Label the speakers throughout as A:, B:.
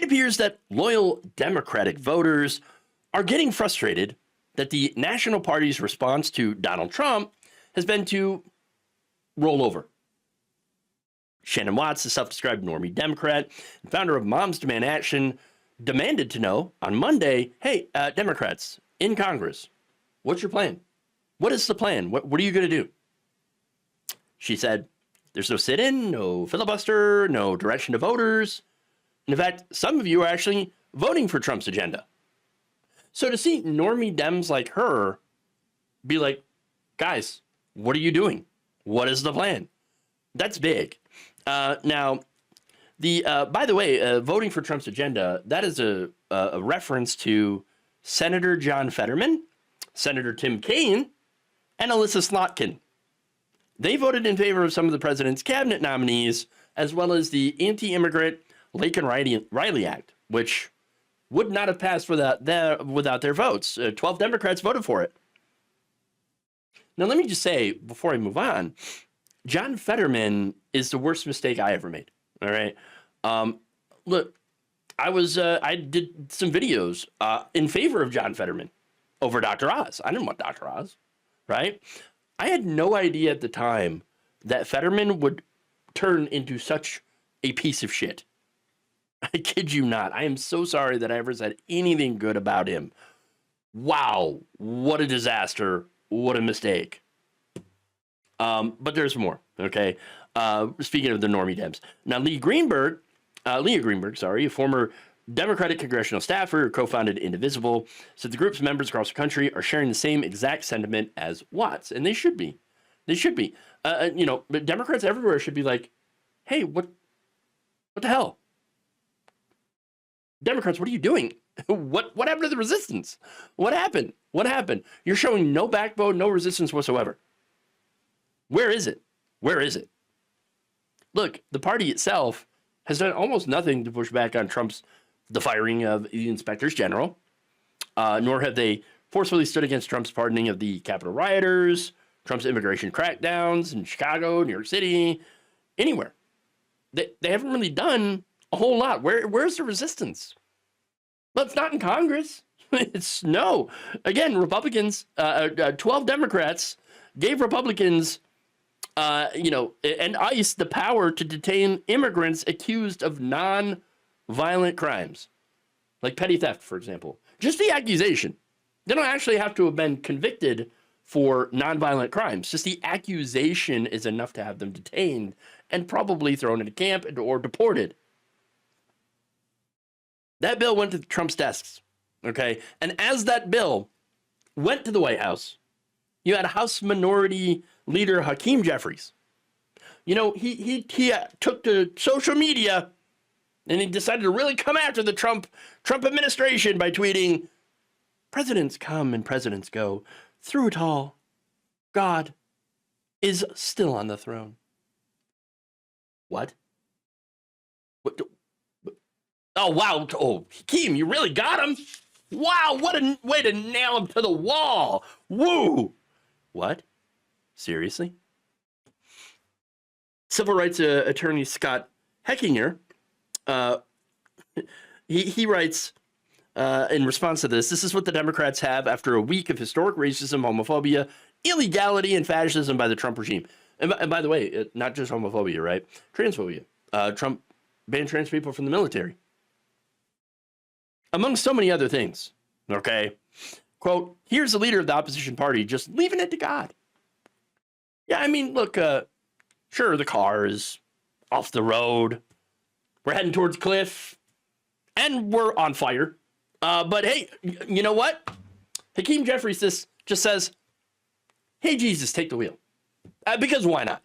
A: appears that loyal Democratic voters are getting frustrated that the National Party's response to Donald Trump has been to roll over. Shannon Watts, the self-described normie Democrat and founder of Moms Demand Action, demanded to know on Monday, hey, Democrats in Congress, what's your plan? What is the plan? What are you going to do? She said, there's no sit-in, no filibuster, no direction to voters. And in fact, some of you are actually voting for Trump's agenda. So to see normie Dems like her be like, guys, what are you doing? What is the plan? That's big. Now, by the way, voting for Trump's agenda, that is a reference to Senator John Fetterman, Senator Tim Kaine, and Alyssa Slotkin. They voted in favor of some of the president's cabinet nominees, as well as the anti-immigrant Laken Riley Act, which would not have passed without their votes. 12 Democrats voted for it. Now, let me just say, before I move on, John Fetterman is the worst mistake I ever made. All right. Look, I did some videos in favor of John Fetterman over Dr. Oz. I didn't want Dr. Oz, right? I had no idea at the time that Fetterman would turn into such a piece of shit. I kid you not. I am so sorry that I ever said anything good about him. Wow, what a disaster. What a mistake. But there's more, okay? Speaking of the normie Dems. Now, Leah Greenberg, a former Democratic congressional staffer who co-founded Indivisible, said the group's members across the country are sharing the same exact sentiment as Watts, and they should be. They should be. But Democrats everywhere should be like, hey, what the hell? Democrats, what are you doing? What happened to the resistance? What happened? What happened? You're showing no backbone, no resistance whatsoever. Where is it? Where is it? Look, the party itself has done almost nothing to push back on the firing of the inspectors general, nor have they forcefully stood against Trump's pardoning of the Capitol rioters, Trump's immigration crackdowns in Chicago, New York City, anywhere. They haven't really done a whole lot. Where's the resistance? Well, it's not in Congress. It's no. Again, Republicans, 12 Democrats gave Republicans, and ICE the power to detain immigrants accused of non-violent crimes, like petty theft, for example. Just the accusation. They don't actually have to have been convicted for non-violent crimes. Just the accusation is enough to have them detained and probably thrown into camp or deported. That bill went to Trump's desks, okay? And as that bill went to the White House, you had House Minority Leader Hakeem Jeffries. You know, he took to social media and he decided to really come after the Trump administration by tweeting, "Presidents come and presidents go. Through it all, God is still on the throne." What? Oh, wow. Oh, Hakeem, you really got him. Wow, what a way to nail him to the wall. Woo. What? Seriously? Civil rights attorney Scott Heckinger, he writes in response to this is what the Democrats have after a week of historic racism, homophobia, illegality, and fascism by the Trump regime. And by the way, not just homophobia, right? Transphobia. Trump banned trans people from the military. Among so many other things, okay? Quote, here's the leader of the opposition party just leaving it to God. Yeah, I mean, look, sure, the car is off the road. We're heading towards a cliff, and we're on fire. But hey, you know what? Hakeem Jeffries just says, hey, Jesus, take the wheel. Because why not?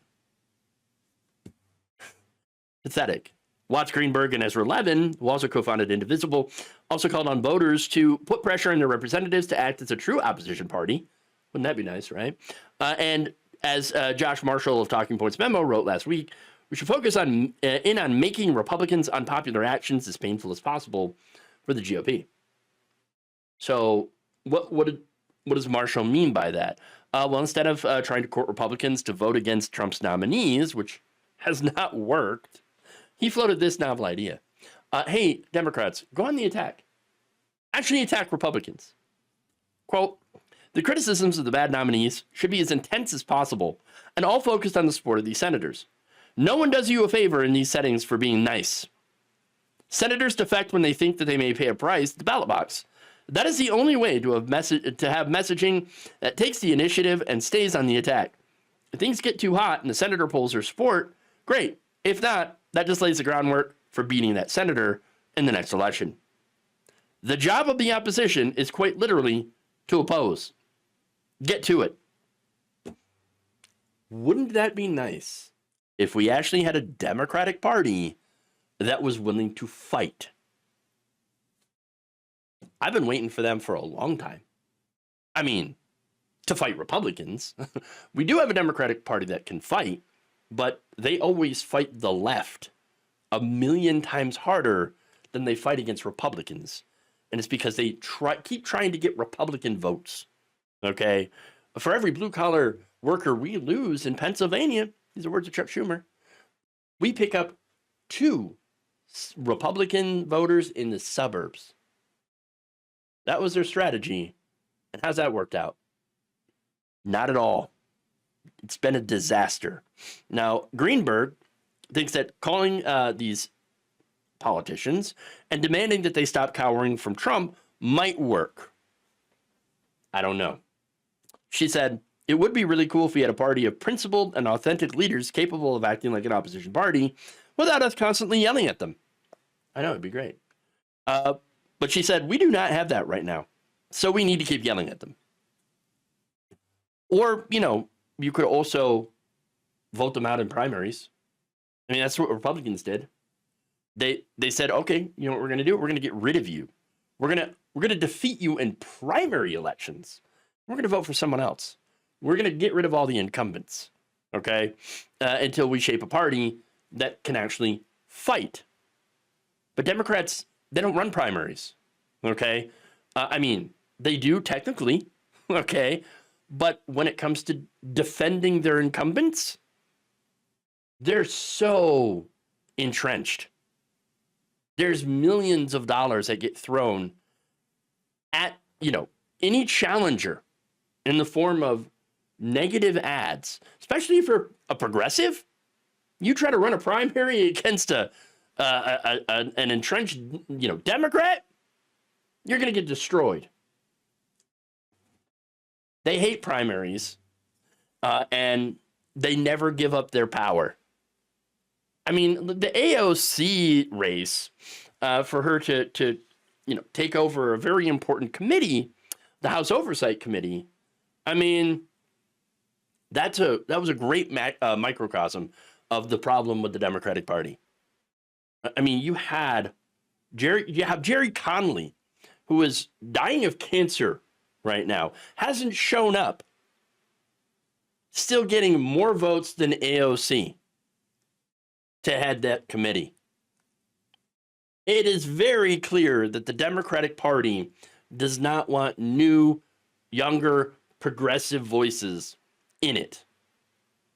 A: Pathetic. Watts Greenberg and Ezra Levin, who also co-founded Indivisible, also called on voters to put pressure on their representatives to act as a true opposition party. Wouldn't that be nice, right? And as Josh Marshall of Talking Points Memo wrote last week, we should focus on making Republicans' unpopular actions as painful as possible for the GOP. So what does Marshall mean by that? Well, instead of trying to court Republicans to vote against Trump's nominees, which has not worked, he floated this novel idea. Hey, Democrats, go on the attack. Actually attack Republicans. Quote, the criticisms of the bad nominees should be as intense as possible and all focused on the support of these senators. No one does you a favor in these settings for being nice. Senators defect when they think that they may pay a price at the ballot box. That is the only way to have messaging that takes the initiative and stays on the attack. If things get too hot and the senator pulls her support, great. If not, that just lays the groundwork for beating that senator in the next election. The job of the opposition is quite literally to oppose. Get to it. Wouldn't that be nice if we actually had a Democratic Party that was willing to fight? I've been waiting for them for a long time. I mean, to fight Republicans. We do have a Democratic Party that can fight, but they always fight the left a million times harder than they fight against Republicans. And it's because they keep trying to get Republican votes. Okay? For every blue-collar worker we lose in Pennsylvania, these are words of Chuck Schumer, we pick up 2 Republican voters in the suburbs. That was their strategy. And how's that worked out? Not at all. It's been a disaster. Now, Greenberg thinks that calling these politicians and demanding that they stop cowering from Trump might work. I don't know. She said, it would be really cool if we had a party of principled and authentic leaders capable of acting like an opposition party without us constantly yelling at them. I know, it'd be great. But she said, we do not have that right now. So we need to keep yelling at them. Or, you could also vote them out in primaries. I mean, that's what Republicans did. They said, okay, you know what we're going to do? We're going to get rid of you. We're going to defeat you in primary elections. We're going to vote for someone else. We're going to get rid of all the incumbents, okay, until we shape a party that can actually fight. But Democrats, they don't run primaries, okay? I mean, they do technically, okay, but when it comes to defending their incumbents, they're so entrenched. There's millions of dollars that get thrown at, any challenger in the form of negative ads, especially if you're a progressive. You try to run a primary against an entrenched, Democrat, you're going to get destroyed. They hate primaries, and they never give up their power. I mean, the AOC race, for her to take over a very important committee, the House Oversight Committee. I mean, that was a great microcosm of the problem with the Democratic Party. I mean, you have Jerry Connolly, who is dying of cancer right now, hasn't shown up, still getting more votes than AOC to head that committee. It is very clear that the Democratic Party does not want new, younger, progressive voices in it.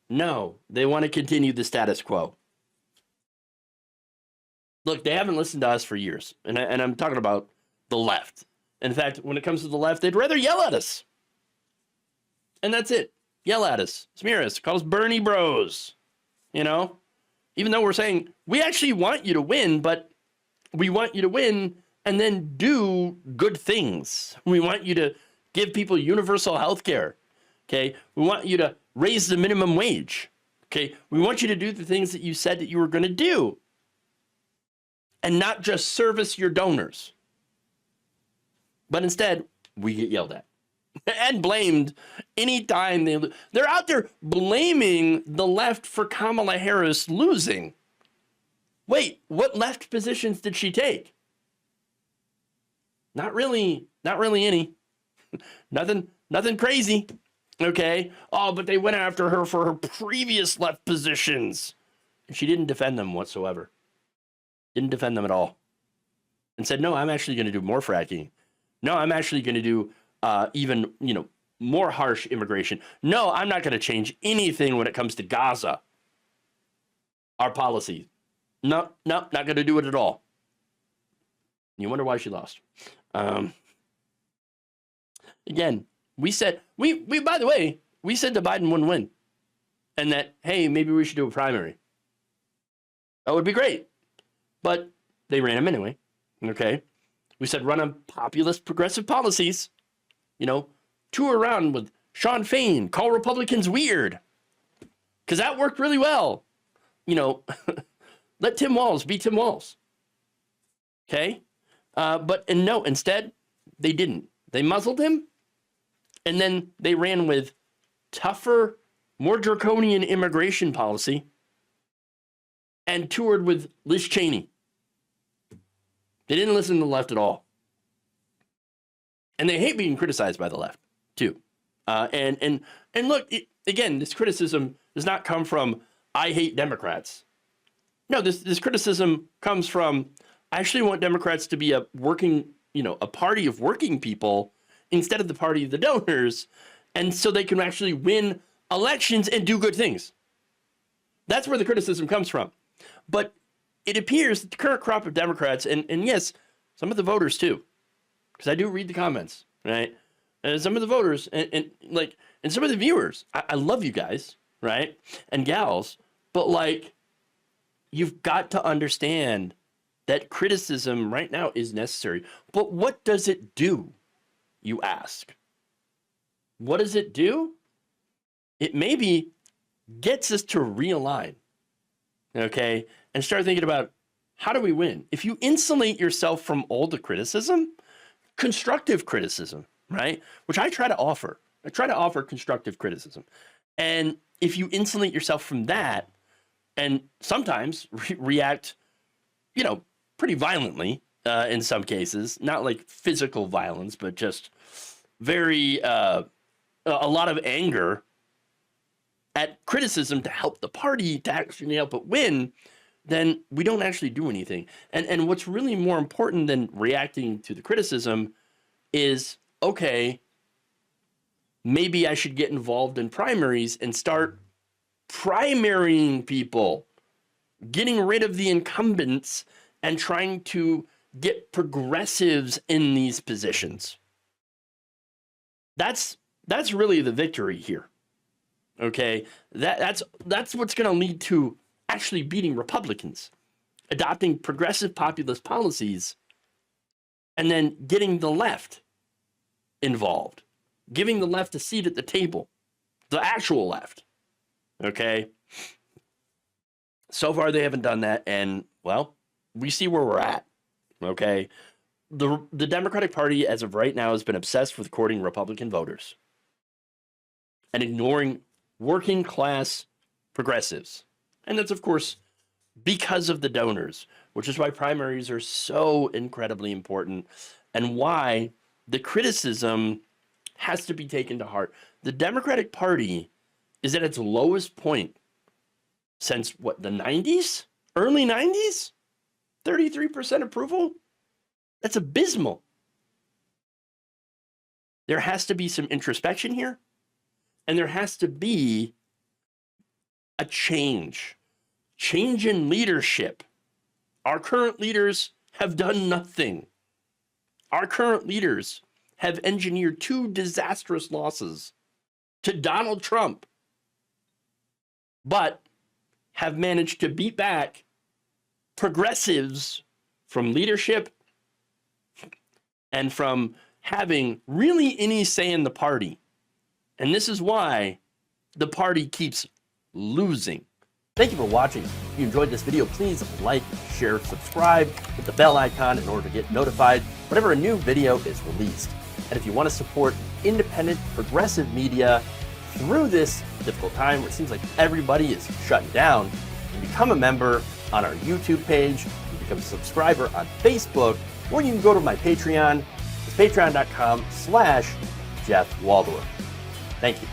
A: No, they want to continue the status quo. Look, they haven't listened to us for years, and I'm talking about the left. In fact, when it comes to the left, they'd rather yell at us. And that's it. Yell at us, smear us, call us Bernie bros, Even though we're saying, we actually want you to win, but we want you to win and then do good things. We want you to give people universal health care, okay? We want you to raise the minimum wage, okay? We want you to do the things that you said that you were going to do and not just service your donors. But instead, we get yelled at and blamed anytime they're out there blaming the left for Kamala Harris losing. Wait, what left positions did she take? Not really any. Nothing crazy. Okay. Oh, but they went after her for her previous left positions. And she didn't defend them whatsoever. Didn't defend them at all. And said, no, I'm actually going to do more fracking. No, I'm actually going to do even, more harsh immigration. No, I'm not going to change anything when it comes to Gaza. Our policy. No, not going to do it at all. You wonder why she lost. Again, we said, by the way, we said that Biden wouldn't win. And that, hey, maybe we should do a primary. That would be great. But they ran him anyway. Okay. We said run on populist progressive policies. You know, tour around with Sean Fain, call Republicans weird. Because that worked really well. You know, let Tim Walz be Tim Walz. Okay. But no, instead, they didn't. They muzzled him. And then they ran with tougher, more draconian immigration policy and toured with Liz Cheney. They didn't listen to the left at all. And they hate being criticized by the left, too. And look, again, this criticism does not come from, I hate Democrats. No, this criticism comes from, I actually want Democrats to be a party of working people instead of the party of the donors, and so they can actually win elections and do good things. That's where the criticism comes from. But it appears that the current crop of Democrats, and yes, some of the voters too, because I do read the comments, right? And some of the voters and some of the viewers, I love you guys, right? And gals, but like, you've got to understand that criticism right now is necessary. But what does it do, you ask? What does it do? It maybe gets us to realign, okay? And start thinking about, how do we win? If you insulate yourself from all the criticism, constructive criticism, right? Which I try to offer. I try to offer constructive criticism. And if you insulate yourself from that, and sometimes react, pretty violently in some cases, not like physical violence, but just very, a lot of anger at criticism to help the party, to actually help it win, then we don't actually do anything. And what's really more important than reacting to the criticism is, okay, maybe I should get involved in primaries and start primarying people, getting rid of the incumbents and trying to get progressives in these positions. That's really the victory here. Okay, that's what's going to lead to actually beating Republicans, adopting progressive populist policies, and then getting the left involved, giving the left a seat at the table, the actual left. Okay. So far, they haven't done that, and well, we see where we're at. Okay, the Democratic Party, as of right now, has been obsessed with courting Republican voters and ignoring working class progressives. And that's, of course, because of the donors, which is why primaries are so incredibly important and why the criticism has to be taken to heart. The Democratic Party is at its lowest point since, what, the 90s? Early 90s? 33% approval? That's abysmal. There has to be some introspection here. And there has to be a change in leadership. Our current leaders have done nothing. Our current leaders have engineered 2 disastrous losses to Donald Trump, but have managed to beat back progressives from leadership and from having really any say in the party. And this is why the party keeps losing. Thank you for watching. If you enjoyed this video, please like, share, subscribe, hit the bell icon in order to get notified whenever a new video is released. And if you want to support independent, progressive media through this difficult time where it seems like everybody is shutting down, you can become a member on our YouTube page, you can become a subscriber on Facebook, or you can go to my Patreon. It's patreon.com/Jeff Waldorf. Thank you.